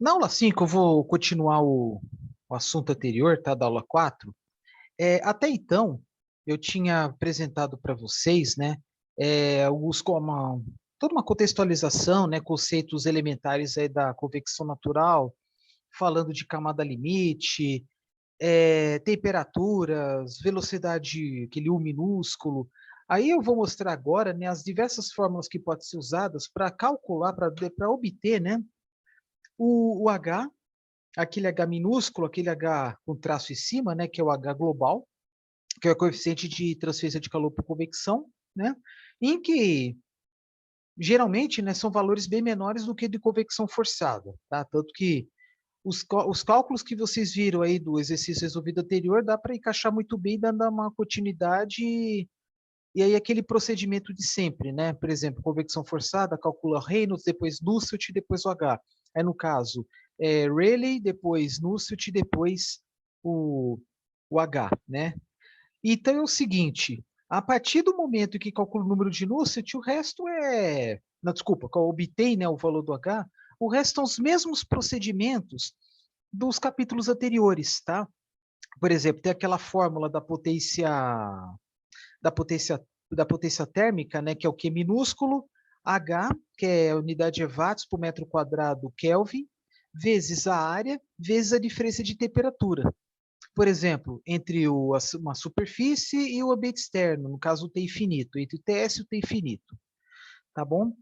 Na aula 5, eu vou continuar o assunto anterior, tá, da aula 4. Até então, eu tinha apresentado para vocês, né, toda uma contextualização, né, conceitos elementares aí da convecção natural, falando de camada limite, temperaturas, velocidade, aquele U minúsculo. Aí eu vou mostrar agora, né, as diversas fórmulas que podem ser usadas para calcular, para obter, né, o H, aquele H minúsculo, aquele H com traço em cima, né, que é o H global, que é o coeficiente de transferência de calor por convecção, né, em que geralmente, né, são valores bem menores do que de convecção forçada, tá? Tanto que os cálculos que vocês viram aí do exercício resolvido anterior dá para encaixar muito bem, dando uma continuidade e aí aquele procedimento de sempre, né? Por exemplo, convecção forçada, calcula Reynolds, depois Nusselt, depois o H. Aí no caso, Rayleigh, depois Nusselt, depois o, o H, né? Então é o seguinte, a partir do momento em que calcula o número de Nusselt, o resto é... Não, desculpa, obtém, né, o valor do H, o resto são os mesmos procedimentos dos capítulos anteriores, tá? Por exemplo, tem aquela fórmula da potência, da potência térmica, né, que é o Q minúsculo, H, que é a unidade de watts por metro quadrado Kelvin, vezes a área, vezes a diferença de temperatura. Por exemplo, entre uma superfície e o ambiente externo, no caso o T infinito, entre o TS e o T infinito, tá bom?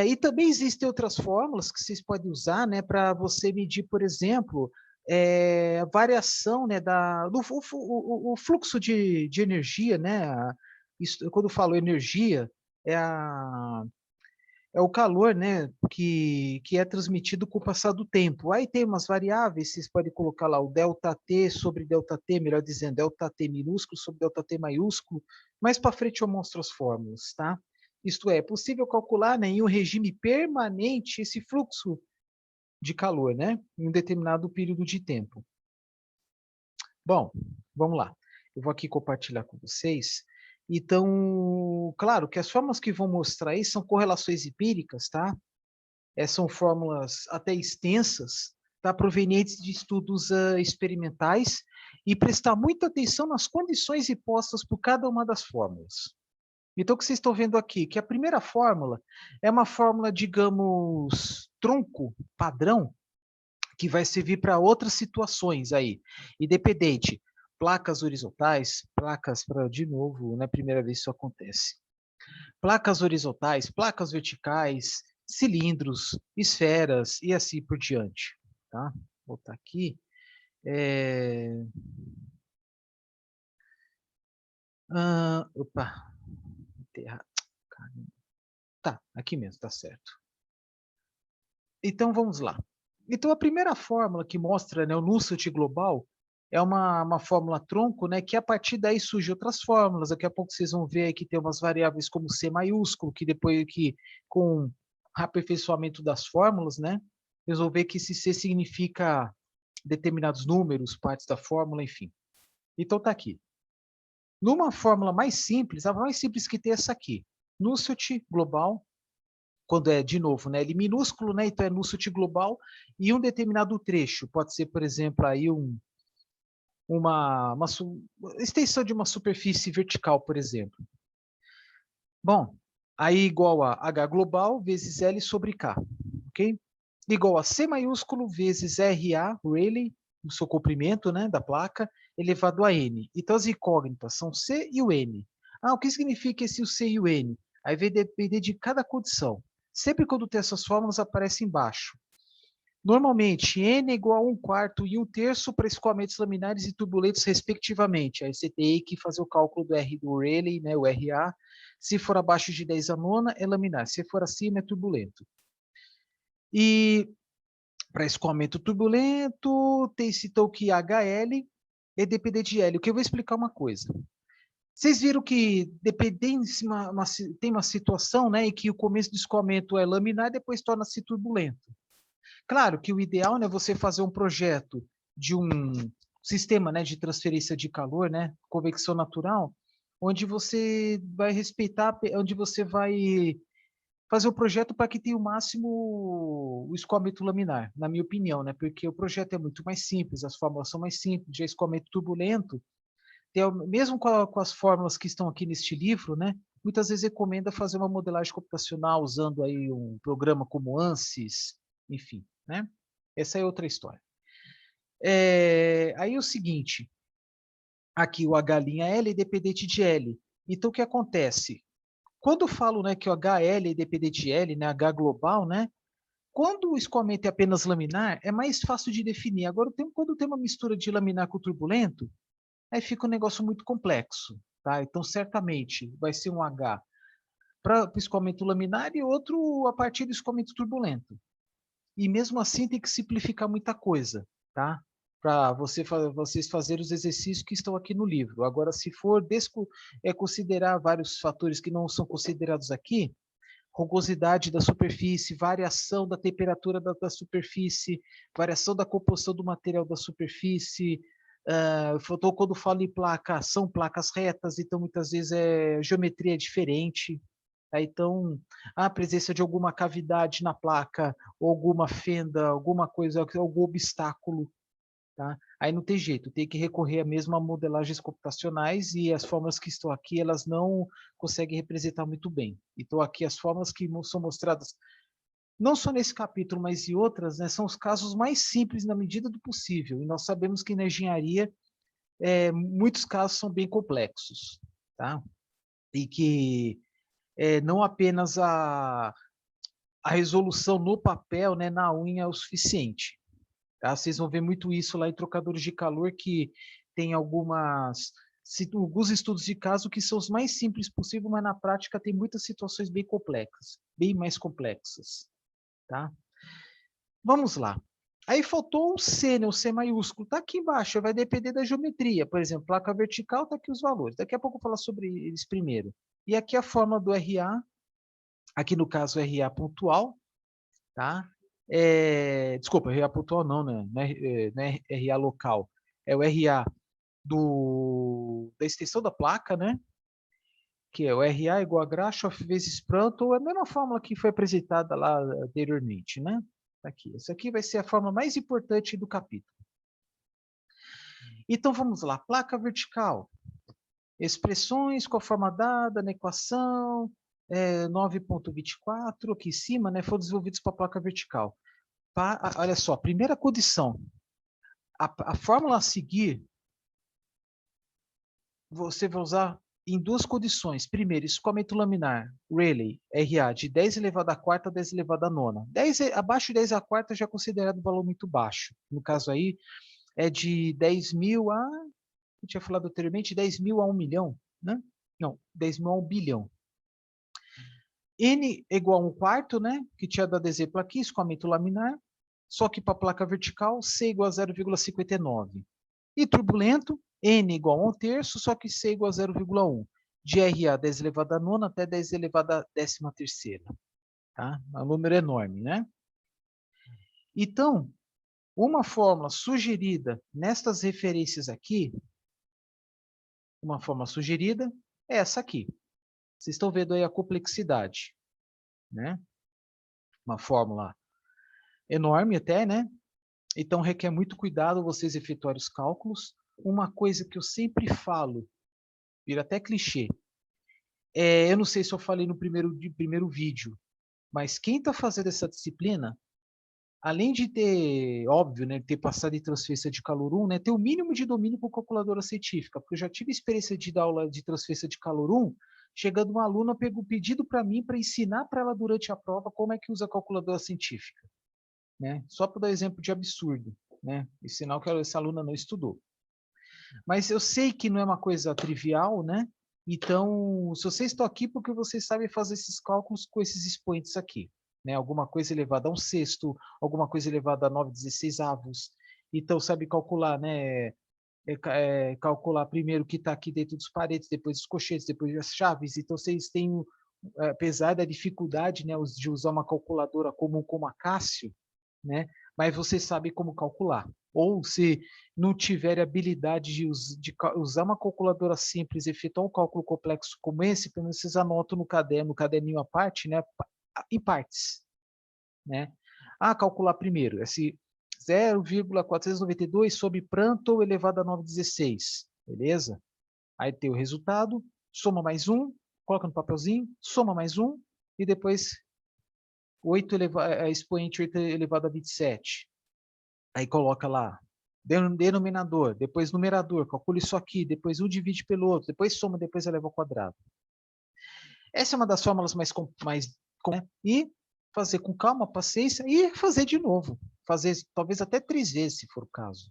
E também existem outras fórmulas que vocês podem usar, né, para você medir, por exemplo, a variação, né, o fluxo de energia, né? Isso, quando eu falo energia, é, a, é o calor, né, que é transmitido com o passar do tempo. Aí tem umas variáveis, vocês podem colocar lá o ΔT sobre ΔT, melhor dizendo, ΔT minúsculo sobre ΔT maiúsculo. Mais para frente eu mostro as fórmulas, tá? Isto é possível calcular, né, em um regime permanente esse fluxo de calor, né, em um determinado período de tempo. Bom, vamos lá. Eu vou aqui compartilhar com vocês. Então, claro que as fórmulas que vão mostrar aí são correlações empíricas, tá? São fórmulas até extensas, tá? Provenientes de estudos experimentais e prestar muita atenção nas condições impostas por cada uma das fórmulas. Então, o que vocês estão vendo aqui? Que a primeira fórmula é uma fórmula, digamos, tronco, padrão, que vai servir para outras situações aí, independente. Placas horizontais, placas para, de novo, não é a primeira vez que isso acontece. Placas horizontais, placas verticais, cilindros, esferas e assim por diante. Tá? Vou botar aqui. Opa, tá, aqui mesmo, tá certo. Então vamos lá. Então a primeira fórmula que mostra, né, o Nusselt global é uma fórmula tronco, né, que a partir daí surgem outras fórmulas. Daqui a pouco vocês vão ver que tem umas variáveis como C maiúsculo, que depois que com aperfeiçoamento das fórmulas, né, resolver que esse C significa determinados números, partes da fórmula, enfim. Então tá aqui. Numa fórmula mais simples, a mais simples que tem é essa aqui. Nusselt global, quando é, de novo, né, ele minúsculo, né, então é Nusselt global, e um determinado trecho, pode ser, por exemplo, aí uma extensão de uma superfície vertical, por exemplo. Bom, aí igual a H global vezes L sobre K, ok? Igual a C maiúsculo vezes RA, Rayleigh, o seu comprimento, né, da placa, elevado a N. Então as incógnitas são C e o N. O que significa esse o C e o N? Aí vai depender de cada condição. Sempre quando tem essas fórmulas aparece embaixo. Normalmente, N é igual a 1/4 e 1/3 para escoamentos laminares e turbulentos, respectivamente. Aí você tem que fazer o cálculo do R do Rayleigh, né, o RA. Se for abaixo de 10 a nona, é laminar. Se for acima, é turbulento. E para escoamento turbulento, tem citou que HL é dependente de L. O que eu vou explicar uma coisa. Vocês viram que dependendo tem uma situação, né, em que o começo do escoamento é laminar e depois torna-se turbulento. Claro que o ideal é, né, você fazer um projeto de um sistema, né, de transferência de calor, né, convecção natural, onde você vai respeitar, onde você vai fazer o projeto para que tenha o máximo o escoamento laminar, na minha opinião, né? Porque o projeto é muito mais simples, as fórmulas são mais simples, já escoamento turbulento, mesmo com as fórmulas que estão aqui neste livro, né? Muitas vezes recomenda fazer uma modelagem computacional usando aí um programa como ANSYS, enfim, né? Essa é outra história. Aí é o seguinte, aqui o H' L é dependente de L. Então, o que acontece? Quando eu falo, né, que o HL é dependente de L, né, H global, né, quando o escoamento é apenas laminar, é mais fácil de definir. Agora, quando tem uma mistura de laminar com turbulento, aí fica um negócio muito complexo. Tá? Então, certamente, vai ser um H para o escoamento laminar e outro a partir do escoamento turbulento. E mesmo assim tem que simplificar muita coisa, tá? Para vocês fazerem os exercícios que estão aqui no livro. Agora, se for considerar vários fatores que não são considerados aqui, rugosidade da superfície, variação da temperatura da superfície, variação da composição do material da superfície. Quando falo em placa, são placas retas, então muitas vezes geometria é diferente. Tá? Então, a presença de alguma cavidade na placa, ou alguma fenda, alguma coisa, algum obstáculo. Tá? Aí não tem jeito, tem que recorrer a mesma modelagens computacionais e as fórmulas que estão aqui, elas não conseguem representar muito bem. Então aqui as fórmulas que são mostradas, não só nesse capítulo, mas em outras, né, são os casos mais simples na medida do possível. E nós sabemos que na engenharia, muitos casos são bem complexos. Tá? E que não apenas a resolução no papel, né, na unha é o suficiente. Tá? Vocês vão ver muito isso lá em trocadores de calor, que tem alguns estudos de caso que são os mais simples possível, mas na prática tem muitas situações bem complexas, bem mais complexas. Tá? Vamos lá. Aí faltou o C, né, o C maiúsculo. Está aqui embaixo, vai depender da geometria. Por exemplo, placa vertical, está aqui os valores. Daqui a pouco eu vou falar sobre eles primeiro. E aqui a forma do RA, aqui no caso RA pontual, tá? Desculpa, RA pontual não, né? Não é RA local. É o RA da extensão da placa, né? Que é o RA igual a Grashof vezes Prandtl, é a mesma fórmula que foi apresentada lá anteriormente, né? Aqui. Essa aqui vai ser a forma mais importante do capítulo. Então vamos lá, placa vertical. Expressões com a forma dada na equação 9.24, aqui em cima, né, foram desenvolvidos para a placa vertical. Olha só, primeira condição. A fórmula a seguir, você vai usar em duas condições. Primeiro, escoamento laminar, Rayleigh, RA, de 10 elevado à quarta a 10 elevado à nona. Abaixo de 10 à quarta já é considerado um valor muito baixo. No caso aí, é de 10 mil a... Eu tinha falado anteriormente, 10 mil a 1 milhão, né? Não, 10 mil a 1 bilhão. N igual a 1 quarto, né? Que tinha dado exemplo aqui, escoamento laminar. Só que para a placa vertical, C igual a 0,59. E turbulento, N igual a 1 terço, só que C igual a 0,1. De RA 10 elevado a nona até 10 elevado a 13ª. Tá? É um número enorme, né? Então, uma fórmula sugerida nestas referências aqui, uma fórmula sugerida é essa aqui. Vocês estão vendo aí a complexidade, né? Uma fórmula enorme até, né? Então requer muito cuidado vocês efetuarem os cálculos. Uma coisa que eu sempre falo, vira até clichê, eu não sei se eu falei no primeiro vídeo, mas quem está fazendo essa disciplina, além de ter, óbvio, né, ter passado em transferência de calor 1, né, ter o mínimo de domínio com calculadora científica, porque eu já tive experiência de dar aula de transferência de calor 1, chegando uma aluna pegou pedido para mim para ensinar para ela durante a prova como é que usa a calculadora científica. Né? Só para dar exemplo de absurdo, né? E sinal que essa aluna não estudou. Mas eu sei que não é uma coisa trivial, né? Então, se vocês estão aqui, porque vocês sabem fazer esses cálculos com esses expoentes aqui, né? Alguma coisa elevada a 1/6, alguma coisa elevada a 9/16. Então, sabe calcular, né? Calcular primeiro o que está aqui dentro dos paredes, depois os colchetes, depois as chaves. Então, vocês têm, apesar da dificuldade, né, de usar uma calculadora comum como a Cássio, né? Mas você sabe como calcular. Ou se não tiver habilidade de usar uma calculadora simples e efetuar um cálculo complexo como esse, pelo menos vocês anotam no caderninho à parte, né? em partes, né? Calcular primeiro, esse 0,492 sobre Prandtl elevado a 916, beleza? Aí tem o resultado, soma mais um, coloca no papelzinho, soma mais um, e depois expoente 8 elevado a 27. Aí coloca lá, denominador, depois numerador, calcula isso aqui, depois um divide pelo outro, depois soma, depois eleva ao quadrado. Essa é uma das fórmulas né? E fazer com calma, paciência, e fazer de novo. Fazer talvez até 3 vezes, se for o caso.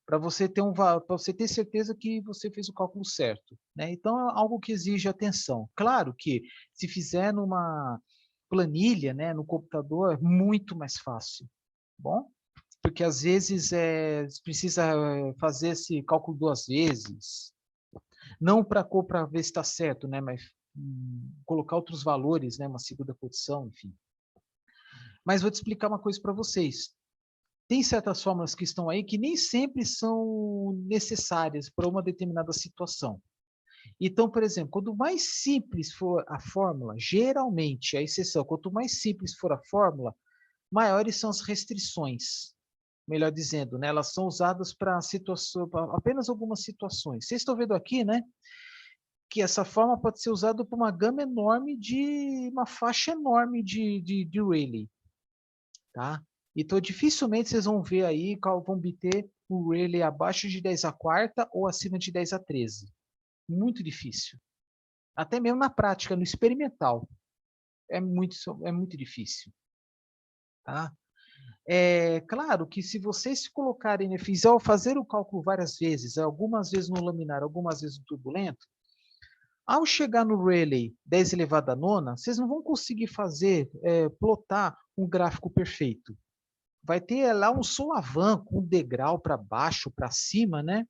Para você ter certeza que você fez o cálculo certo, né? Então é algo que exige atenção. Claro que se fizer numa planilha, né, no computador, é muito mais fácil, bom? Porque às vezes precisa fazer esse cálculo 2 vezes, não para ver se está certo, né, mas colocar outros valores, né, uma segunda condição, enfim. Mas vou te explicar uma coisa para vocês. Tem certas fórmulas que estão aí que nem sempre são necessárias para uma determinada situação. Então, por exemplo, quanto mais simples for a fórmula, geralmente, a exceção, quanto mais simples for a fórmula, maiores são as restrições. Melhor dizendo, né? Elas são usadas para apenas algumas situações. Vocês estão vendo aqui, né? Que essa forma pode ser usada por uma gama enorme uma faixa enorme de Rayleigh, tá? Então, dificilmente vocês vão ver aí, vão obter o Rayleigh abaixo de 10 a quarta ou acima de 10 a 13. Muito difícil. Até mesmo na prática, no experimental, é muito difícil, tá? É claro que se vocês se colocarem, fazer o cálculo várias vezes, algumas vezes no laminar, algumas vezes no turbulento, ao chegar no Rayleigh 10 elevado a nona, vocês não vão conseguir plotar um gráfico perfeito. Vai ter lá um solavanco, um degrau para baixo, para cima, né?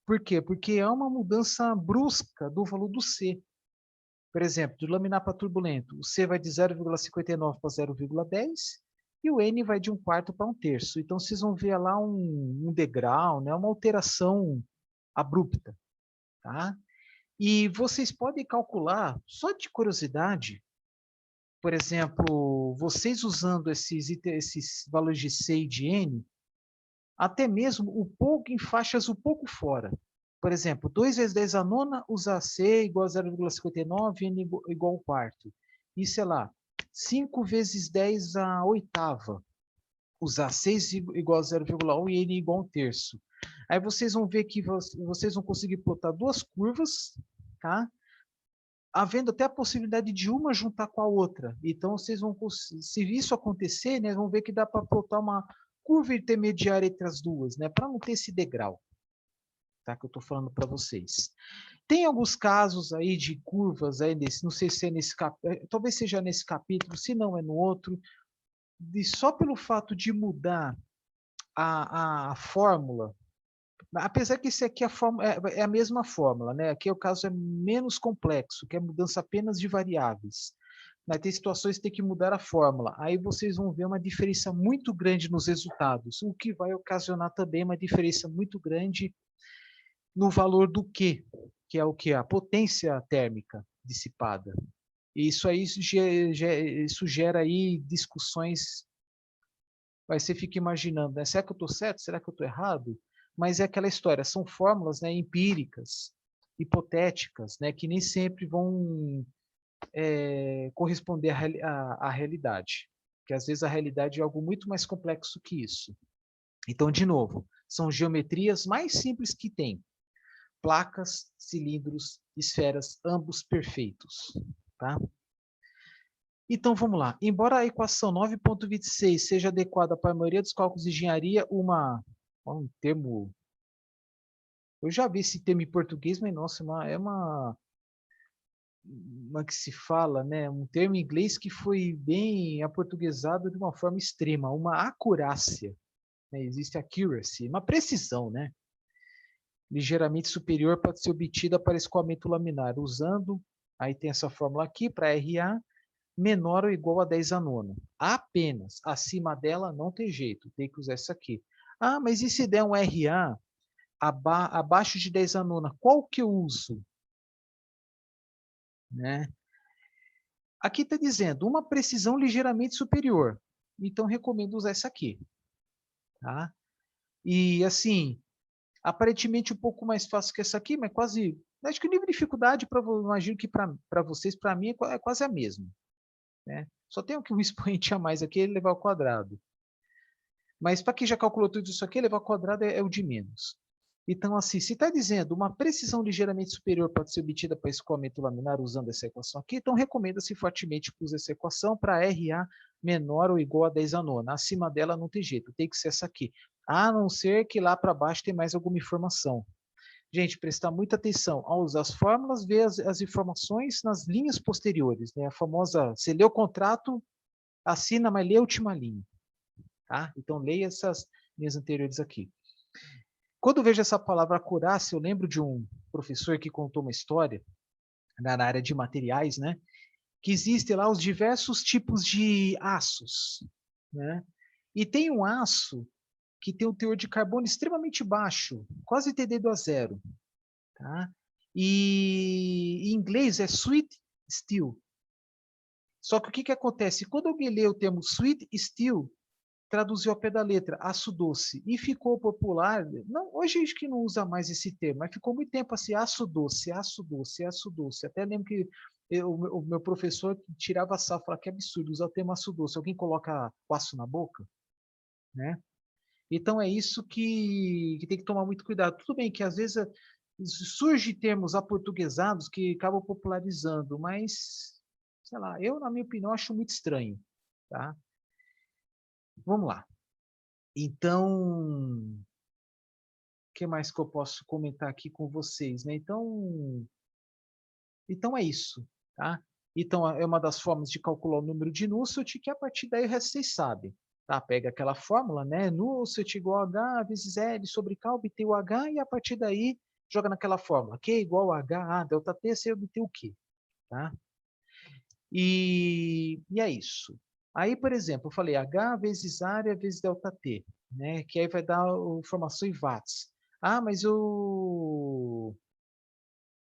Por quê? Porque é uma mudança brusca do valor do C. Por exemplo, de laminar para turbulento, o C vai de 0,59 para 0,10 e o N vai de 1/4 para 1/3. Então, vocês vão ver lá um degrau, né? Uma alteração abrupta. Tá? E vocês podem calcular, só de curiosidade, por exemplo, vocês usando esses valores de C e de N, até mesmo em faixas um pouco fora. Por exemplo, 2 vezes 10 a nona, usar C igual a 0,59, N igual ao quarto. E, sei lá, 5 vezes 10 a oitava, usar 6 igual a 0,1 e N igual a 1/3. Aí vocês vão ver que vocês vão conseguir plotar duas curvas, tá? Havendo até a possibilidade de uma juntar com a outra. Então, vocês vão, se isso acontecer, né, vão ver que dá para plotar uma curva intermediária entre as duas, né, para não ter esse degrau, tá, que eu estou falando para vocês. Tem alguns casos aí de curvas, aí não sei se é nesse capítulo, talvez seja nesse capítulo, se não é no outro, só pelo fato de mudar a fórmula, apesar que esse aqui é a mesma fórmula, né? Aqui o caso é menos complexo, que é mudança apenas de variáveis. Mas tem situações que tem que mudar a fórmula. Aí vocês vão ver uma diferença muito grande nos resultados, o que vai ocasionar também uma diferença muito grande no valor do Q, que é o que? A potência térmica dissipada. E isso aí isso gera aí discussões. Aí você fica imaginando, né? Será que eu estou certo? Será que eu estou errado? Mas é aquela história, são fórmulas, né, empíricas, hipotéticas, né, que nem sempre vão corresponder à realidade. Porque às vezes a realidade é algo muito mais complexo que isso. Então, de novo, são geometrias mais simples que tem. Placas, cilindros, esferas, ambos perfeitos. Tá? Então, vamos lá. Embora a equação 9.26 seja adequada para a maioria dos cálculos de engenharia, um termo... Eu já vi esse termo em português, mas, nossa, é uma que se fala, né? Um termo em inglês que foi bem aportuguesado de uma forma extrema, uma acurácia. Né? Existe accuracy, uma precisão, né? Ligeiramente superior pode ser obtida para escoamento laminar, usando, aí tem essa fórmula aqui, para RA, menor ou igual a 10 a nona. Apenas. Acima dela não tem jeito, tem que usar essa aqui. Mas e se der um RA abaixo de 10 a nona, qual que eu uso? Né? Aqui está dizendo uma precisão ligeiramente superior. Então, recomendo usar essa aqui. Tá? E, assim, aparentemente um pouco mais fácil que essa aqui, mas quase... Acho que o nível de dificuldade, imagino que para vocês, para mim, é quase a mesma. Né? Só tem um expoente a mais aqui, ele levar ao quadrado. Mas para quem já calculou tudo isso aqui, levar ao quadrado é o de menos. Então, assim, se está dizendo uma precisão ligeiramente superior pode ser obtida para escoamento laminar usando essa equação aqui, então recomenda-se fortemente que use essa equação para RA menor ou igual a 10 a nona. Acima dela não tem jeito, tem que ser essa aqui. A não ser que lá para baixo tem mais alguma informação. Gente, prestar muita atenção ao usar as fórmulas, ver as informações nas linhas posteriores. Né? A famosa, você lê o contrato, assina, mas lê a última linha. Tá? Então, leia essas linhas anteriores aqui. Quando eu vejo essa palavra acurácia, eu lembro de um professor que contou uma história na área de materiais, né? Que existem lá os diversos tipos de aços, né? E tem um aço que tem um teor de carbono extremamente baixo, quase TD2 a 0, tá? E em inglês é sweet steel. Só que o que acontece? Quando alguém lê o termo sweet steel, traduziu ao pé da letra, aço doce, e ficou popular. Não, hoje acho que não usa mais esse termo, mas ficou muito tempo assim, aço doce, aço doce, aço doce. Até lembro que o meu professor tirava sarro, falava que absurdo usar o termo aço doce. Alguém coloca o aço na boca, né? Então é isso que tem que tomar muito cuidado. Tudo bem que às vezes surge termos aportuguesados que acabam popularizando, mas sei lá, eu na minha opinião acho muito estranho, tá? Vamos lá. Então, o que mais que eu posso comentar aqui com vocês, né? Então é isso, tá? Então, é uma das formas de calcular o número de Nusselt, que a partir daí o resto vocês sabem. Tá? Pega aquela fórmula, né? Nusselt igual a H vezes L sobre K, obter o H, e a partir daí joga naquela fórmula. Q igual a H, A, delta T, você obter o Q. Tá? E é isso. Aí, por exemplo, eu falei H vezes área vezes delta T, né? Que aí vai dar a informação em watts. Ah, mas o...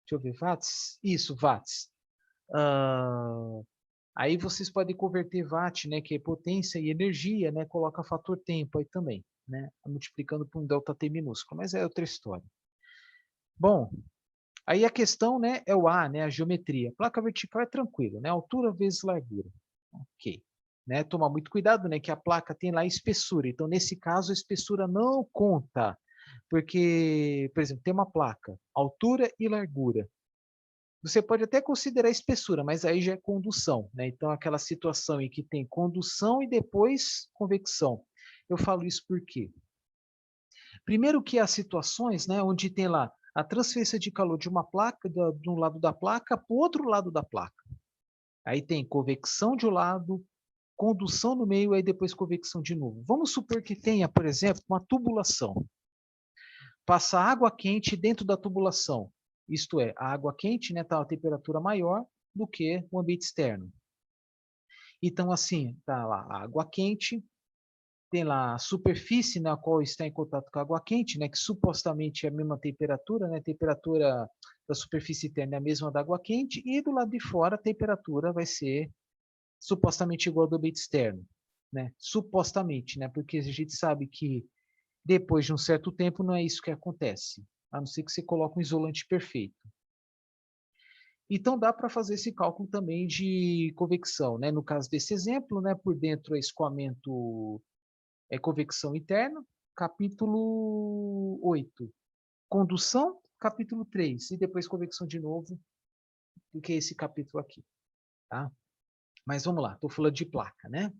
Deixa eu ver, watts? Isso, watts. Ah, aí vocês podem converter watt, né? Que é potência e energia, né? Coloca fator tempo aí também, né? Multiplicando por um delta T minúsculo, mas é outra história. Bom, aí a questão, né, é o A, né, a geometria. Placa vertical é tranquilo, né, altura vezes largura. Ok. Né, tomar muito cuidado, né, que a placa tem lá espessura. Então, nesse caso, a espessura não conta. Porque, por exemplo, tem uma placa, altura e largura. Você pode até considerar espessura, mas aí já é condução, né? Então, aquela situação em que tem condução e depois convecção. Eu falo isso por quê? Primeiro que há situações, né, onde tem lá a transferência de calor de uma placa, de um lado da placa para o outro lado da placa. Aí tem convecção de um lado, condução no meio, aí depois convecção de novo. Vamos supor que tenha, por exemplo, uma tubulação. Passa água quente dentro da tubulação. Isto é, a água quente está a temperatura maior do que o ambiente externo. Então, assim, está lá a água quente, tem lá a superfície na qual está em contato com a água quente, né, que supostamente é a mesma temperatura, né, a temperatura da superfície interna é a mesma da água quente, e do lado de fora a temperatura vai ser supostamente igual ao do ambiente externo. Né? Supostamente, né, porque a gente sabe que depois de um certo tempo não é isso que acontece, a não ser que você coloque um isolante perfeito. Então dá para fazer esse cálculo também de convecção. Né? No caso desse exemplo, né, por dentro é escoamento é convecção interna, capítulo 8. Condução, capítulo 3. E depois convecção de novo, que é esse capítulo aqui. Tá? Mas vamos lá, estou falando de placa, né?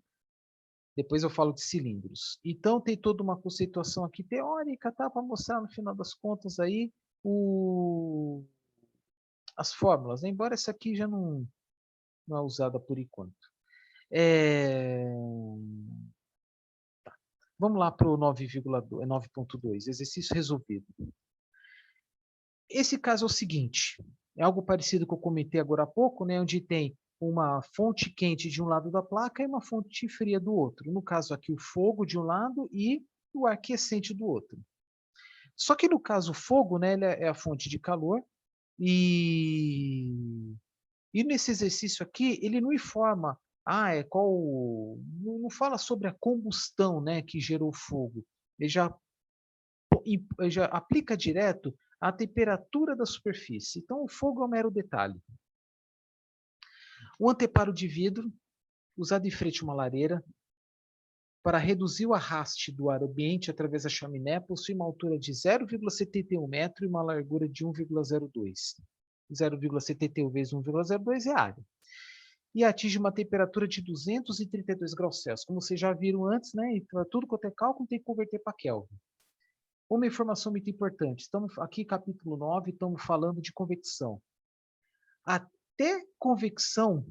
Depois eu falo de cilindros. Então tem toda uma conceituação aqui teórica, tá? Para mostrar no final das contas aí as fórmulas, né? Embora essa aqui já não é usada por enquanto. Vamos lá para o 9.2, exercício resolvido. Esse caso é o seguinte, é algo parecido que eu comentei agora há pouco, né, onde tem uma fonte quente de um lado da placa e uma fonte fria do outro. No caso aqui, o fogo de um lado e o ar aquecente do outro. Só que no caso o fogo, né, ele é a fonte de calor e E nesse exercício aqui, ele não informa, não fala sobre a combustão, né, que gerou o fogo. Ele já aplica direto a temperatura da superfície. Então, o fogo é um mero detalhe. O anteparo de vidro, usado em frente a uma lareira, para reduzir o arraste do ar ambiente através da chaminé, possui uma altura de 0,71 metro e uma largura de 1,02. 0,71 vezes 1,02 é a área. E atinge uma temperatura de 232 graus Celsius. Como vocês já viram antes, né? Então, tudo quanto é cálculo tem que converter para Kelvin. Uma informação muito importante. Estamos aqui, capítulo 9, estamos falando de convecção. Até convecção,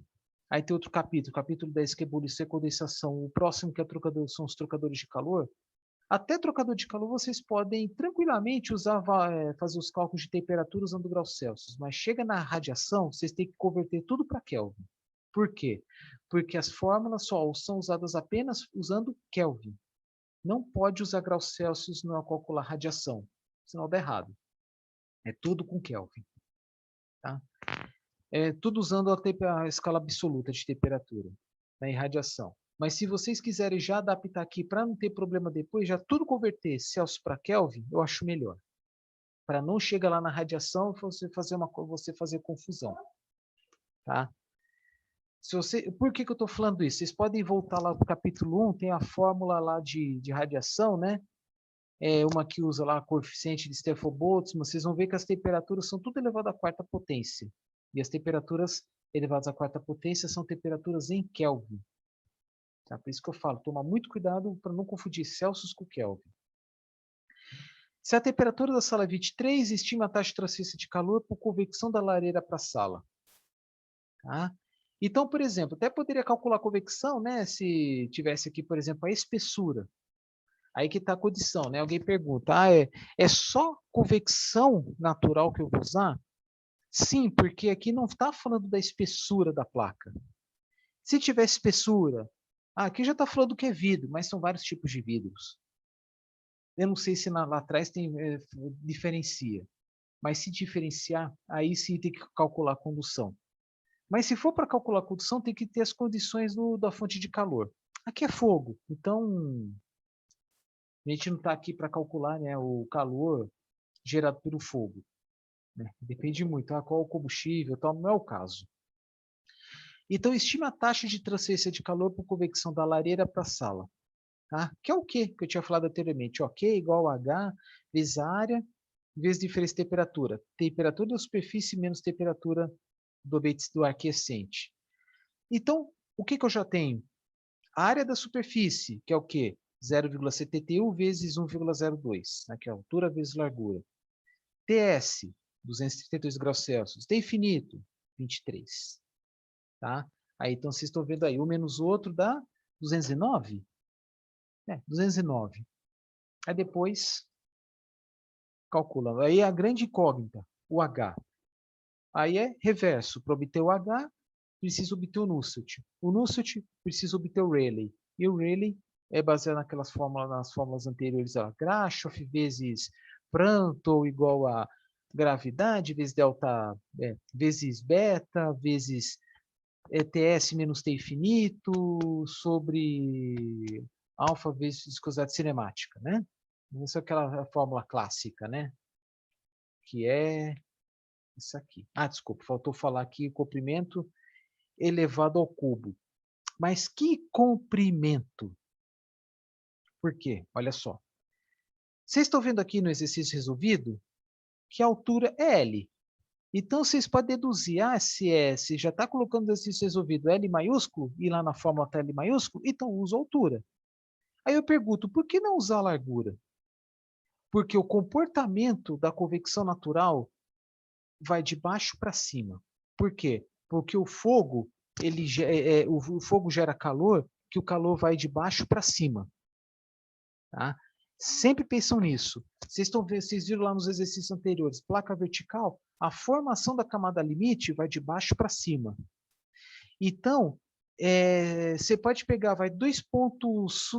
aí tem outro capítulo, capítulo 10, que é ebulição e condensação. O próximo, que é são os trocadores de calor. Até trocador de calor, vocês podem tranquilamente fazer os cálculos de temperatura usando graus Celsius. Mas chega na radiação, vocês têm que converter tudo para Kelvin. Por quê? Porque as fórmulas só são usadas apenas usando Kelvin. Não pode usar graus Celsius na calcular radiação, senão dá errado. É tudo com Kelvin. Tá? É tudo usando a escala absoluta de temperatura, na irradiação. Mas se vocês quiserem já adaptar aqui para não ter problema depois, já tudo converter Celsius para Kelvin, eu acho melhor. Para não chegar lá na radiação e você fazer confusão. Tá? Por que eu estou falando isso? Vocês podem voltar lá para o capítulo 1, tem a fórmula lá de radiação, né? Uma que usa lá coeficiente de Stefan-Boltzmann. Vocês vão ver que as temperaturas são tudo elevado à quarta potência. E as temperaturas elevadas à quarta potência são temperaturas em Kelvin. Tá? Por isso que eu falo, toma muito cuidado para não confundir Celsius com Kelvin. Se a temperatura da sala é 23, estima a taxa de transferência de calor por convecção da lareira para a sala. Tá? Então, por exemplo, até poderia calcular a convecção, né? Se tivesse aqui, por exemplo, a espessura. Aí que está a condição, né? Alguém pergunta, é só convecção natural que eu vou usar? Sim, porque aqui não está falando da espessura da placa. Se tiver espessura, aqui já está falando do que é vidro, mas são vários tipos de vidros. Eu não sei se lá atrás diferencia, mas se diferenciar, aí sim tem que calcular a condução. Mas se for para calcular a condução, tem que ter as condições da fonte de calor. Aqui é fogo, então a gente não está aqui para calcular, né, o calor gerado pelo fogo. Né? Depende muito, qual o combustível, tal, não é o caso. Então, estima a taxa de transferência de calor por convecção da lareira para a sala. Tá? Que é o quê? Que eu tinha falado anteriormente. OK igual a H vezes a área vezes diferença de temperatura. Temperatura da superfície menos temperatura do aquecente. Então, o que eu já tenho? A área da superfície, que é o quê? 0,71 vezes 1,02. Aqui, altura vezes largura. TS, 232 graus Celsius. T infinito, 23. Tá? Aí, então, vocês estão vendo aí, um menos o outro dá 209? 209. Aí depois, calcula. Aí a grande incógnita, o H. Aí é reverso. Para obter o H, preciso obter o Nusselt. O Nusselt, preciso obter o Rayleigh. E o Rayleigh é baseado nas fórmulas anteriores. Grashof vezes Prandtl igual a gravidade vezes delta, vezes beta, vezes TS menos T infinito, sobre alfa vezes viscosidade cinemática, né? Essa é aquela fórmula clássica, né? Que é isso aqui. Desculpa, faltou falar aqui comprimento elevado ao cubo. Mas que comprimento? Por quê? Olha só. Vocês estão vendo aqui no exercício resolvido que a altura é L. Então, vocês podem deduzir, se já está colocando o exercício resolvido L maiúsculo, e lá na fórmula está L maiúsculo, então usa a altura. Aí eu pergunto, por que não usar a largura? Porque o comportamento da convecção natural vai de baixo para cima. Por quê? Porque o fogo, o fogo gera calor, que o calor vai de baixo para cima. Tá? Sempre pensam nisso. Vocês viram lá nos exercícios anteriores, placa vertical, a formação da camada limite vai de baixo para cima. Então, você pode pegar dois pontos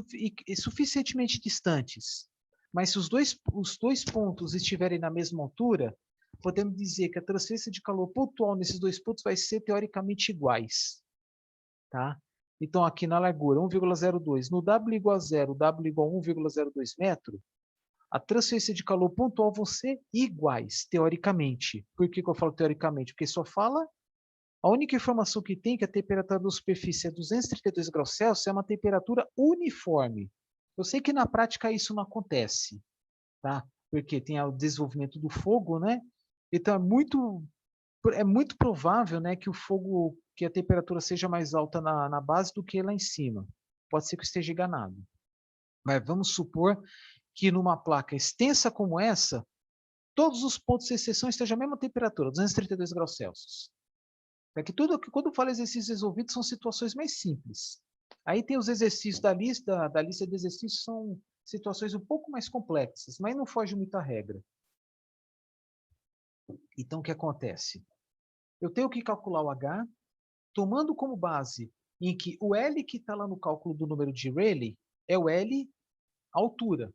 suficientemente distantes, mas se os dois pontos estiverem na mesma altura, podemos dizer que a transferência de calor pontual nesses dois pontos vai ser teoricamente iguais. Tá? Então, aqui na largura, 1,02. No W igual a 0, W igual a 1,02 metro, a transferência de calor pontual vão ser iguais, teoricamente. Por que eu falo teoricamente? Porque só fala... A única informação que tem que a temperatura da superfície é 232 graus Celsius é uma temperatura uniforme. Eu sei que na prática isso não acontece, tá? Porque tem o desenvolvimento do fogo, né? Então é muito provável, né, que o fogo, que a temperatura seja mais alta na base do que lá em cima. Pode ser que eu esteja enganado. Mas vamos supor que numa placa extensa como essa, todos os pontos de exceção estejam à mesma temperatura, 232 graus Celsius. É que tudo que quando eu falo exercícios resolvidos são situações mais simples. Aí tem os exercícios da lista de exercícios, são situações um pouco mais complexas, mas não foge muito à regra. Então o que acontece? Eu tenho que calcular o H, tomando como base em que o L que está lá no cálculo do número de Rayleigh é o L altura.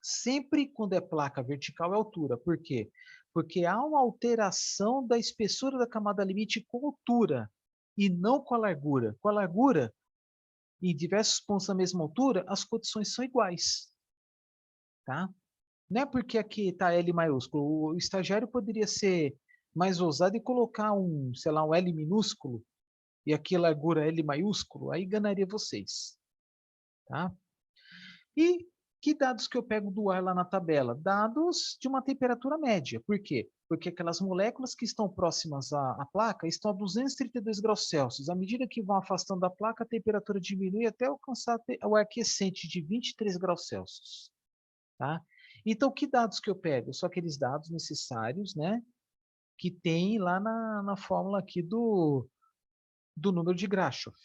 Sempre quando é placa vertical é altura. Por quê? Porque há uma alteração da espessura da camada limite com altura e não com a largura. Com a largura, em diversos pontos da mesma altura, as condições são iguais. Tá? Não é porque aqui está L maiúsculo. O estagiário poderia ser mais ousado e colocar sei lá, um L minúsculo e aqui a largura L maiúsculo, aí enganaria vocês. Tá? E que dados que eu pego do ar lá na tabela? Dados de uma temperatura média. Por quê? Porque aquelas moléculas que estão próximas à placa estão a 232 graus Celsius. À medida que vão afastando da placa, a temperatura diminui até alcançar o aquecente de 23 graus Celsius. Tá? Então, que dados que eu pego? São aqueles dados necessários, né, que tem lá na fórmula aqui do número de Grashof,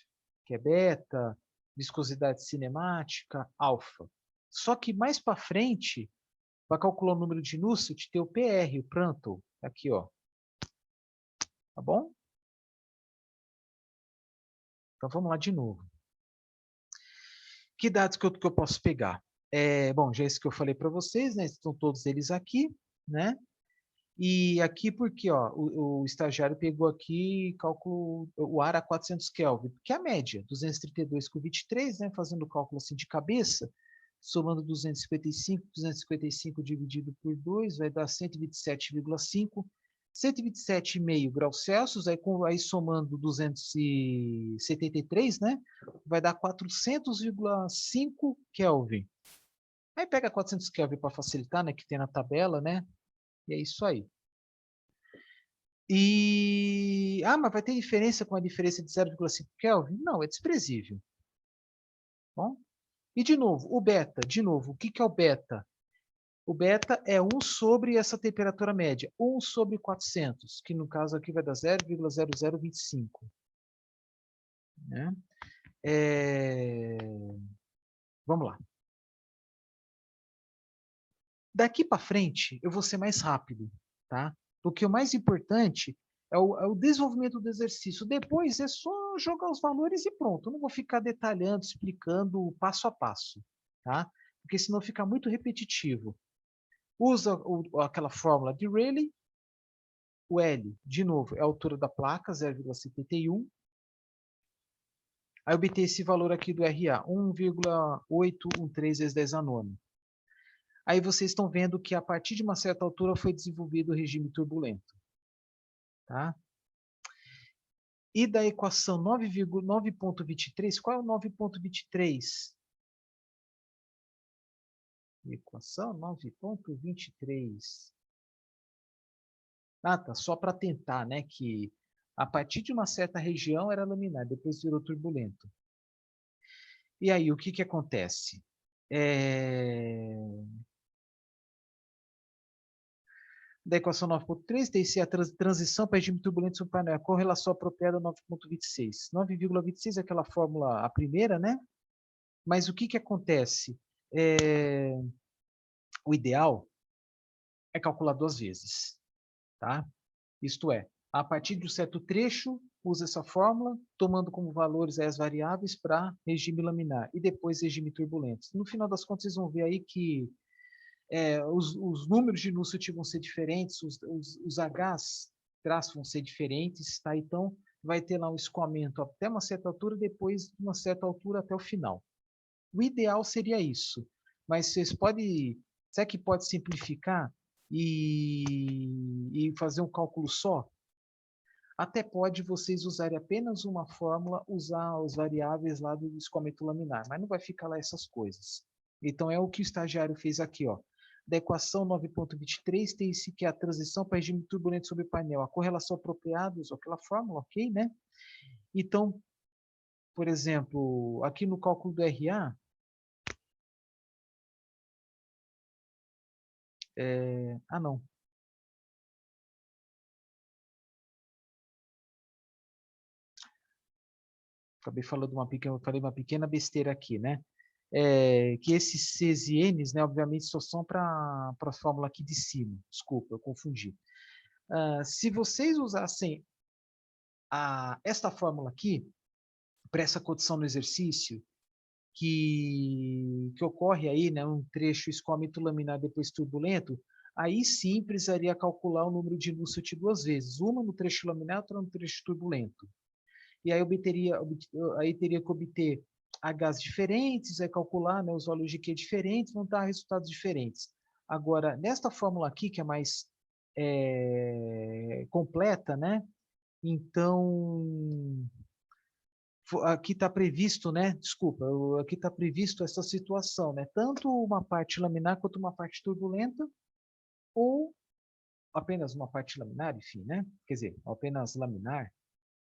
que é beta, viscosidade cinemática, alfa. Só que mais para frente, para calcular o número de Nusselt, tem o PR, o Prandtl, aqui, ó. Tá bom? Então vamos lá de novo. Que dados que eu posso pegar? Bom, já é isso que eu falei para vocês, né? Estão todos eles aqui, né? E aqui porque ó, o estagiário pegou aqui cálculo o ar a 400 Kelvin, que é a média, 232 com 23, né, fazendo o cálculo assim de cabeça, somando 255 dividido por 2 vai dar 127,5, 127,5 graus Celsius, aí somando 273, né, vai dar 400,5 Kelvin. Aí pega 400 Kelvin para facilitar, né, que tem na tabela, né, e é isso aí. Mas vai ter diferença com a diferença de 0,5 Kelvin? Não, é desprezível. Bom? E de novo, o beta. De novo, o que é o beta? O beta é 1 sobre essa temperatura média. 1 sobre 400, que no caso aqui vai dar 0,0025. Né? Vamos lá. Daqui para frente, eu vou ser mais rápido, tá? Porque o mais importante é o desenvolvimento do exercício. Depois é só jogar os valores e pronto. Eu não vou ficar detalhando, explicando passo a passo, tá? Porque senão fica muito repetitivo. Usa aquela fórmula de Rayleigh. O L, de novo, é a altura da placa, 0,71. Aí eu obter esse valor aqui do RA, 1,813 vezes 10 a nona. Aí vocês estão vendo que a partir de uma certa altura foi desenvolvido o regime turbulento. Tá? E da equação 9,9.23, qual é o 9,23? Equação 9,23. Tá, só para tentar, né, que a partir de uma certa região era laminar, depois virou turbulento. E aí, o que que acontece? Da equação 9.3, tem-se a transição para regime turbulento sobre painel, a correlação apropriada 9.26. 9,26 é aquela fórmula, a primeira, né? Mas o que que acontece? O ideal é calcular 2 vezes, tá? Isto é, a partir de um certo trecho, usa essa fórmula, tomando como valores as variáveis para regime laminar e depois regime turbulento. No final das contas, vocês vão ver aí que os números de Nusselt vão ser diferentes, os Hs, traços vão ser diferentes, tá? Então, vai ter lá um escoamento até uma certa altura, depois de uma certa altura até o final. O ideal seria isso, mas vocês podem, será que pode simplificar e fazer um cálculo só? Até pode vocês usarem apenas uma fórmula, usar os variáveis lá do escoamento laminar, mas não vai ficar lá essas coisas. Então, é o que o estagiário fez aqui, ó. Da equação 9.23, tem-se que a transição para regime turbulento sobre o painel, a correlação apropriada, usou aquela fórmula, ok, né? Então, por exemplo, aqui no cálculo do RA, não. Acabei falando falei uma pequena besteira aqui, né? Que esses Cs e Ns, né, obviamente, só são para a fórmula aqui de cima. Desculpa, eu confundi. Se vocês usassem esta fórmula aqui, para essa condição no exercício, que ocorre aí, né, um trecho escoamento laminar depois turbulento, aí sim precisaria calcular o número de Nusselt duas vezes, uma no trecho laminar, outra no trecho turbulento. E aí teria que obter Hs diferentes, calcular, né, os valores de Q diferentes, vão dar resultados diferentes. Agora, nesta fórmula aqui, que é mais completa, né? Então, aqui está previsto, né? Desculpa, aqui está previsto essa situação, né? Tanto uma parte laminar quanto uma parte turbulenta, ou apenas uma parte laminar, enfim, né? Quer dizer, apenas laminar.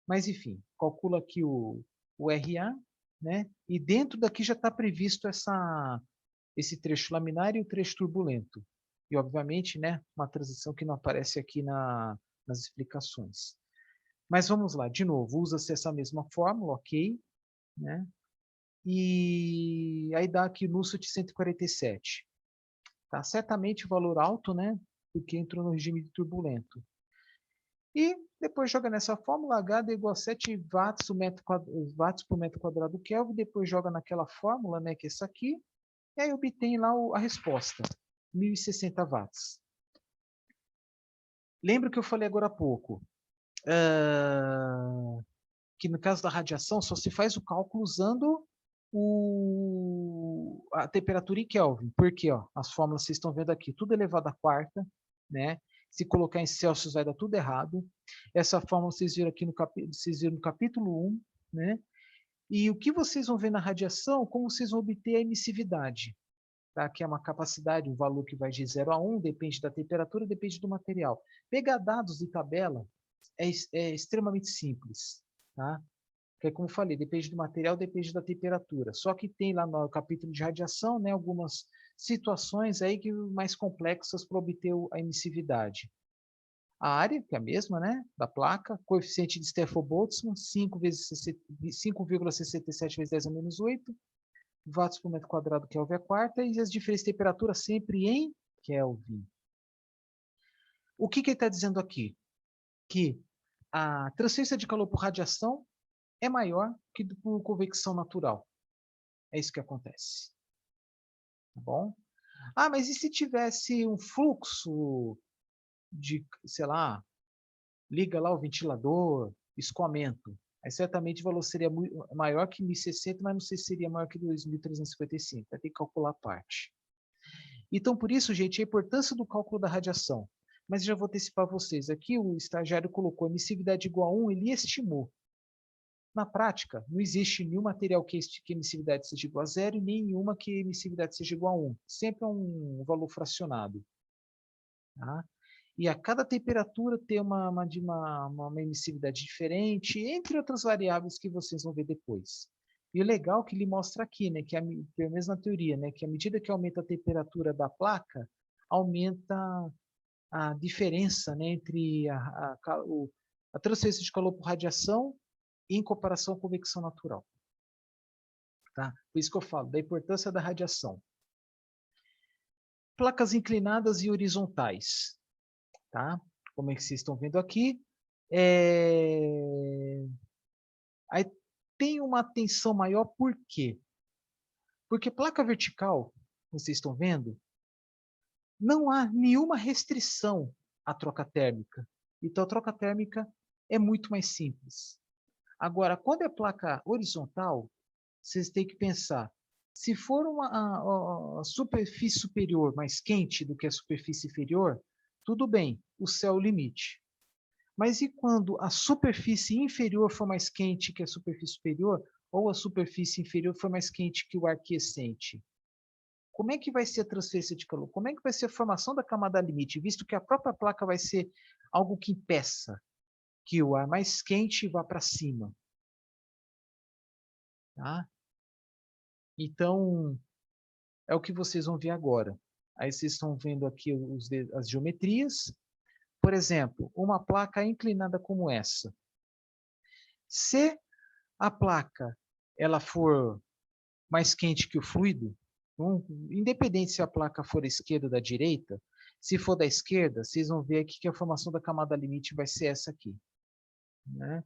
Mas, enfim, calcula aqui o RA, né? E dentro daqui já está previsto esse trecho laminar e o trecho turbulento. E, obviamente, né, uma transição que não aparece aqui nas explicações. Mas vamos lá, de novo, usa-se essa mesma fórmula, ok, né? E aí dá aqui Nusselt 147. Tá? Certamente valor alto, né? Porque entrou no regime de turbulento. E depois joga nessa fórmula H é igual a 7 watts, watts por metro quadrado Kelvin, depois joga naquela fórmula, né, que é essa aqui, e aí obtém lá a resposta, 1060 watts. Lembra que eu falei agora há pouco, que no caso da radiação só se faz o cálculo usando a temperatura em Kelvin. Porque ó, as fórmulas vocês estão vendo aqui, tudo elevado à quarta, né? Se colocar em Celsius vai dar tudo errado. Essa fórmula vocês viram aqui vocês viram no capítulo 1, né? E o que vocês vão ver na radiação, como vocês vão obter a emissividade. Tá? Que é uma capacidade, um valor que vai de 0 a 1, depende da temperatura, depende do material. Pegar dados de tabela é extremamente simples. Tá? Que é como eu falei, depende do material, depende da temperatura. Só que tem lá no capítulo de radiação, né, algumas situações aí que mais complexas para obter a emissividade. A área, que é a mesma, né, da placa, coeficiente de Stefan-Boltzmann, 5,67 vezes 10 a menos 8, watts por metro quadrado, Kelvin é a quarta, e as diferenças de temperatura sempre em Kelvin. O que ele está dizendo aqui? Que a transferência de calor por radiação é maior que por convecção natural. É isso que acontece. Tá bom? Ah, mas e se tivesse um fluxo de, sei lá, liga lá o ventilador, escoamento. Aí certamente o valor seria maior que 1060, mas não sei se seria maior que 2355. Vai ter que calcular a parte. Então, por isso, gente, a importância do cálculo da radiação. Mas já vou antecipar vocês. Aqui o estagiário colocou emissividade igual a 1, ele estimou. Na prática, não existe nenhum material que a emissividade seja igual a 0 e nenhuma que a emissividade seja igual a 1. Sempre é um valor fracionado. Tá? E a cada temperatura tem uma emissividade diferente, entre outras variáveis que vocês vão ver depois. E o legal é que ele mostra aqui, né, que é a mesma teoria, né, que à medida que aumenta a temperatura da placa, aumenta a diferença, né, entre a transferência de calor por radiação em comparação à convecção natural. Tá? Por isso que eu falo da importância da radiação. Placas inclinadas e horizontais. Tá? Como é que vocês estão vendo aqui? Aí tem uma tensão maior, por quê? Porque placa vertical, vocês estão vendo, não há nenhuma restrição à troca térmica. Então, a troca térmica é muito mais simples. Agora, quando é placa horizontal, vocês têm que pensar, se for a superfície superior mais quente do que a superfície inferior, tudo bem, o céu é o limite. Mas e quando a superfície inferior for mais quente que a superfície superior, ou a superfície inferior for mais quente que o ar quiescente? Como é que vai ser a transferência de calor? Como é que vai ser a formação da camada limite, visto que a própria placa vai ser algo que impeça que o ar mais quente vá para cima? Tá? Então, é o que vocês vão ver agora. Aí vocês estão vendo aqui as geometrias. Por exemplo, uma placa inclinada como essa. Se a placa ela for mais quente que o fluido, independente se a placa for da esquerda ou da direita, se for da esquerda, vocês vão ver aqui que a formação da camada limite vai ser essa aqui. Né?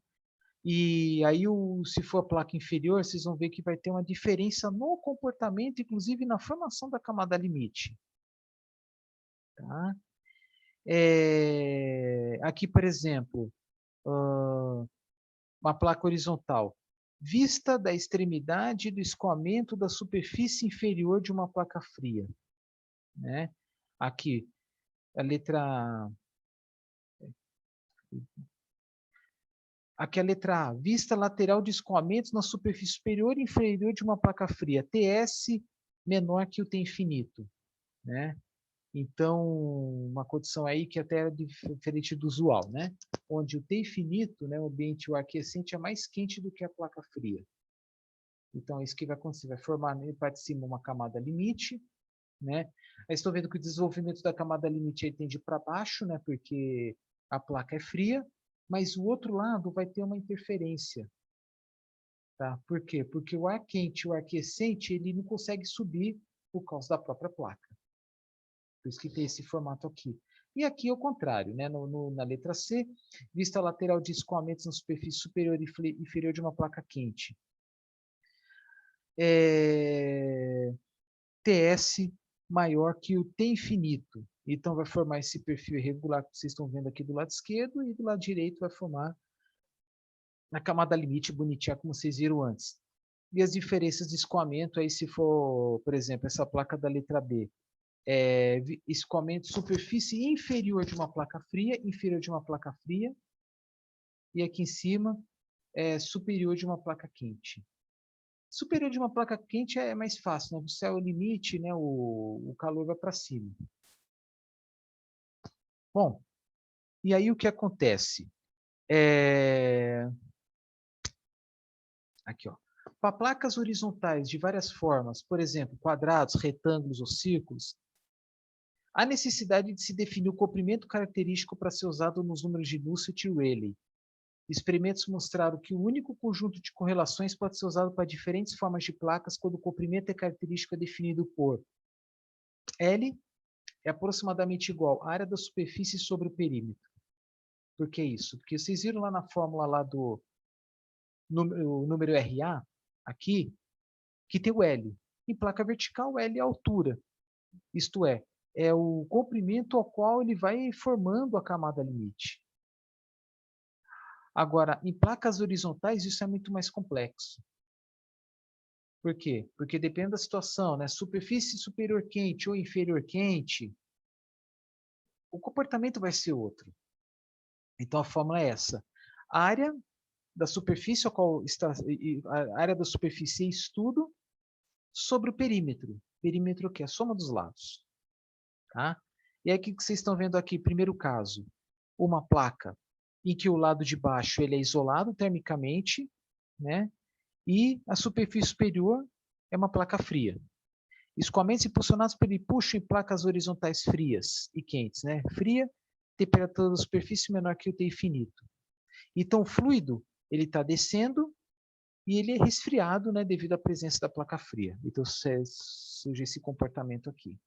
E aí, se for a placa inferior, vocês vão ver que vai ter uma diferença no comportamento, inclusive na formação da camada limite. Tá? Aqui, por exemplo, uma placa horizontal. Vista da extremidade do escoamento da superfície inferior de uma placa fria. Né? Aqui, a letra Aqui a letra A. Vista lateral de escoamentos na superfície superior e inferior de uma placa fria. TS menor que o T infinito. Né? Então, uma condição aí que até é diferente do usual, né? Onde o T infinito, né, o ambiente o aquecente, é mais quente do que a placa fria. Então, é isso que vai acontecer. Vai formar na parte de cima uma camada limite, né? Aí estou vendo que o desenvolvimento da camada limite aí tende para baixo, né? Porque a placa é fria, mas o outro lado vai ter uma interferência. Tá? Por quê? Porque o ar quente e o ar aquecente, ele não consegue subir por causa da própria placa. Por isso que tem esse formato aqui. E aqui é o contrário, né? Na letra C, vista lateral de escoamentos na superfície superior e inferior de uma placa quente. TS maior que o T infinito. Então, vai formar esse perfil irregular que vocês estão vendo aqui do lado esquerdo, e do lado direito vai formar na camada limite bonitinha, como vocês viram antes. E as diferenças de escoamento, aí se for, por exemplo, essa placa da letra B, escoamento superfície inferior de uma placa fria, inferior de uma placa fria, e aqui em cima, superior de uma placa quente. Superior de uma placa quente é mais fácil, né? O céu é o limite, né? O calor vai para cima. Bom, e aí o que acontece? Aqui, ó. Para placas horizontais de várias formas, por exemplo, quadrados, retângulos ou círculos, há necessidade de se definir o comprimento característico para ser usado nos números de Nusselt e Rayleigh. Experimentos mostraram que o único conjunto de correlações pode ser usado para diferentes formas de placas quando o comprimento é característico definido por L é aproximadamente igual à área da superfície sobre o perímetro. Por que isso? Porque vocês viram lá na fórmula lá do número RA, aqui, que tem o L. Em placa vertical, L é a altura. Isto é o comprimento ao qual ele vai formando a camada limite. Agora, em placas horizontais, isso é muito mais complexo. Por quê? Porque depende da situação, né? Superfície superior quente ou inferior quente, o comportamento vai ser outro. Então, a fórmula é essa. A área da superfície, a qual está a área da superfície em estudo, sobre o perímetro. Perímetro que é a soma dos lados. Tá? E aí o que vocês estão vendo aqui? Primeiro caso, uma placa em que o lado de baixo ele é isolado termicamente, né? E a superfície superior é uma placa fria. Escoamentos impulsionados por empuxo em placas horizontais frias e quentes. Né? Fria, temperatura da superfície menor que o T infinito. Então o fluido ele está descendo e ele é resfriado, né, devido à presença da placa fria. Então surge esse comportamento aqui.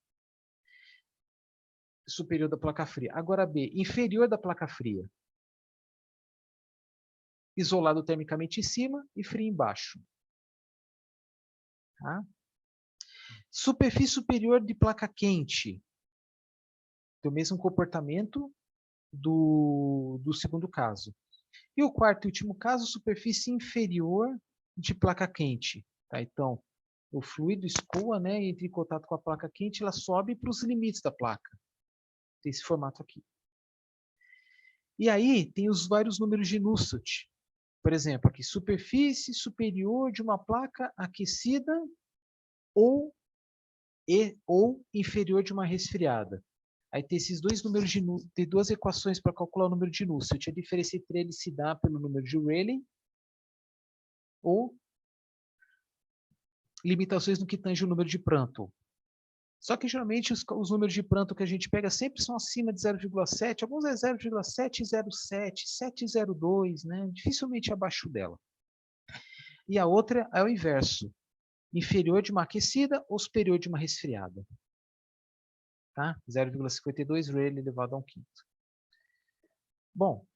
Superior da placa fria. Agora B, inferior da placa fria. Isolado termicamente em cima e frio embaixo. Tá? Superfície superior de placa quente. Tem o mesmo comportamento do segundo caso. E o quarto e último caso, superfície inferior de placa quente. Tá? Então, o fluido escoa, né, entra em contato com a placa quente, ela sobe para os limites da placa. Tem esse formato aqui. E aí tem os vários números de Nusselt. Por exemplo, aqui, superfície superior de uma placa aquecida ou inferior de uma resfriada. Aí tem esses dois números tem duas equações para calcular o número de Nusselt. A diferença entre eles se dá pelo número de Rayleigh ou limitações no que tange o número de Prandtl. Só que geralmente os números de Prandtl que a gente pega sempre são acima de 0,7, alguns é 0,707, 702, né? Dificilmente abaixo dela. E a outra é o inverso, inferior de uma aquecida ou superior de uma resfriada. Tá? 0,52 Rayleigh elevado a 1/5. Bom,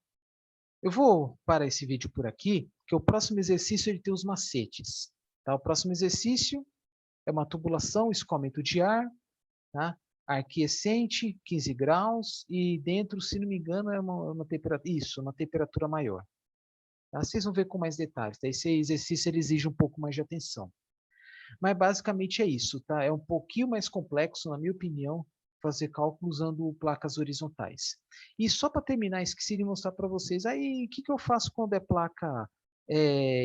eu vou parar esse vídeo por aqui, porque o próximo exercício ele tem os macetes. Tá? O próximo exercício é uma tubulação, escoamento de ar, tá? Ar quiescente, 15 graus, e dentro, se não me engano, é uma temperatura maior. Tá? Vocês vão ver com mais detalhes. Tá? Esse exercício ele exige um pouco mais de atenção. Mas basicamente é isso. Tá? É um pouquinho mais complexo, na minha opinião, fazer cálculo usando placas horizontais. E só para terminar, esqueci de mostrar para vocês, aí o que eu faço quando é placa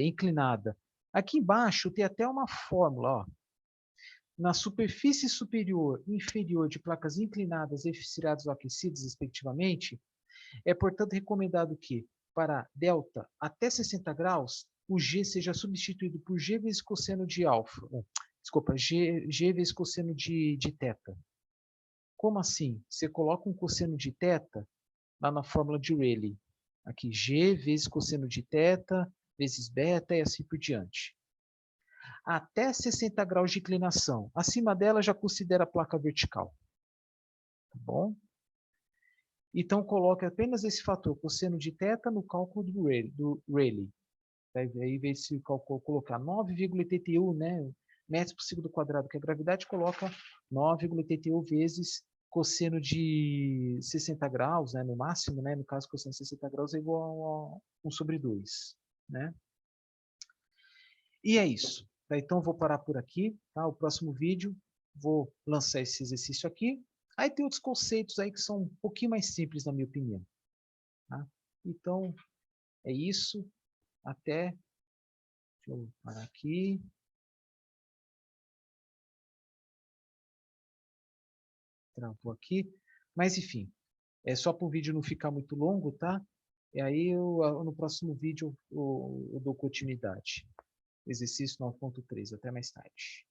inclinada? Aqui embaixo tem até uma fórmula, ó. Na superfície superior e inferior de placas inclinadas, resfriadas ou aquecidas, respectivamente, é, portanto, recomendado que, para delta até 60 graus, o G seja substituído por G vezes cosseno de alfa. Desculpa, G vezes cosseno de θ. Como assim? Você coloca um cosseno de θ lá na fórmula de Rayleigh. Aqui, G vezes cosseno de θ vezes beta e assim por diante. Até 60 graus de inclinação. Acima dela, já considera a placa vertical. Tá bom? Então, coloque apenas esse fator, cosseno de θ, no cálculo do Rayleigh. Aí, em vez de colocar 9,81, né, metros por segundo quadrado, que é a gravidade, coloca 9,81 vezes cosseno de 60 graus, né, no máximo, né, no caso, cosseno de 60 graus é igual a 1/2. Né? E é isso. Tá? Então, eu vou parar por aqui. Tá? O próximo vídeo, vou lançar esse exercício aqui. Aí tem outros conceitos aí que são um pouquinho mais simples, na minha opinião. Tá? Então, é isso. Até. Deixa eu parar aqui. Travou aqui. Mas, enfim, é só para o vídeo não ficar muito longo, tá? E aí, no próximo vídeo, eu dou continuidade. Exercício 9.3. Até mais tarde.